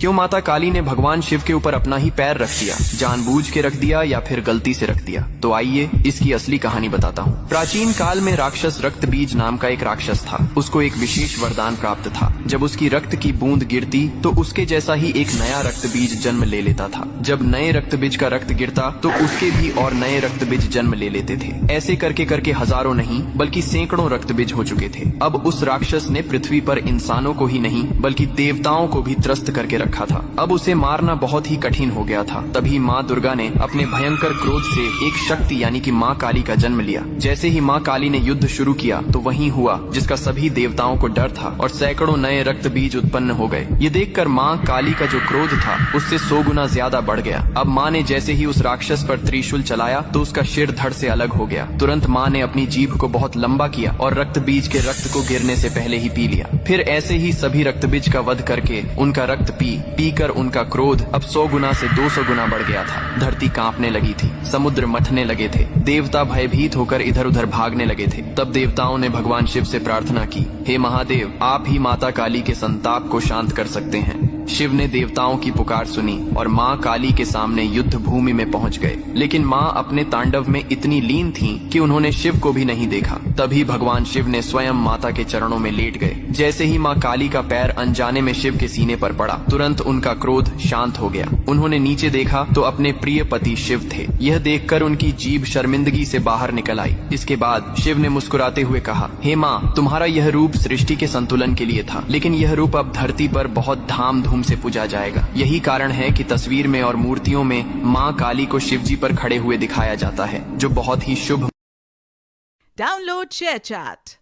क्यों माता काली ने भगवान शिव के ऊपर अपना ही पैर रख दिया? जानबूझ के रख दिया या फिर गलती से रख दिया? तो आइए इसकी असली कहानी बताता हूँ। प्राचीन काल में राक्षस रक्त बीज नाम का एक राक्षस था। उसको एक विशेष वरदान प्राप्त था। जब उसकी रक्त की बूंद गिरती तो उसके जैसा ही एक नया रक्त बीज जन्म ले लेता था। जब नए रक्त बीज का रक्त गिरता तो उसके भी और नए रक्त बीज जन्म ले लेते थे। ऐसे करके करके हजारों नहीं बल्कि सैकड़ों रक्त बीज हो चुके थे। अब उस राक्षस ने पृथ्वी पर इंसानों को ही नहीं बल्कि देवताओं को भी त्रस्त करके रखा था। अब उसे मारना बहुत ही कठिन हो गया था। तभी माँ दुर्गा ने अपने भयंकर क्रोध से एक शक्ति यानी कि माँ काली का जन्म लिया। जैसे ही माँ काली ने युद्ध शुरू किया तो वही हुआ जिसका सभी देवताओं को डर था और सैकड़ों नए रक्त बीज उत्पन्न हो गए। ये देखकर माँ काली का जो क्रोध था उससे 100 गुना ज्यादा बढ़ गया। अब माँ ने जैसे ही उस राक्षस पर त्रिशूल चलाया तो उसका सिर धड़ से अलग हो गया। तुरंत माँ ने अपनी जीभ को बहुत लंबा किया और रक्त बीज के रक्त को गिरने से पहले ही पी लिया। फिर ऐसे ही सभी रक्त बीज का वध करके उनका रक्त पी कर उनका क्रोध अब 100 गुना से 200 गुना बढ़ गया था। धरती कांपने लगी थी, समुद्र मथने लगे थे, देवता भयभीत होकर इधर उधर भागने लगे थे। तब देवताओं ने भगवान शिव से प्रार्थना की, हे महादेव, आप ही माता काली के संताप को शांत कर सकते हैं। शिव ने देवताओं की पुकार सुनी और माँ काली के सामने युद्ध भूमि में पहुंच गए। लेकिन माँ अपने तांडव में इतनी लीन थीं कि उन्होंने शिव को भी नहीं देखा। तभी भगवान शिव ने स्वयं माता के चरणों में लेट गए। जैसे ही माँ काली का पैर अनजाने में शिव के सीने पर पड़ा, तुरंत उनका क्रोध शांत हो गया। उन्होंने नीचे देखा तो अपने प्रिय पति शिव थे। यह देखकर उनकी जीभ शर्मिंदगी से बाहर निकल आई। इसके बाद शिव ने मुस्कुराते हुए कहा, हे माँ, तुम्हारा यह रूप सृष्टि के संतुलन के लिए था, लेकिन यह रूप अब धरती पर बहुत धाम धूम से पूजा जाएगा। यही कारण है कि तस्वीर में और मूर्तियों में माँ काली को शिवजी पर खड़े हुए दिखाया जाता है, जो बहुत ही शुभ। Download share chat.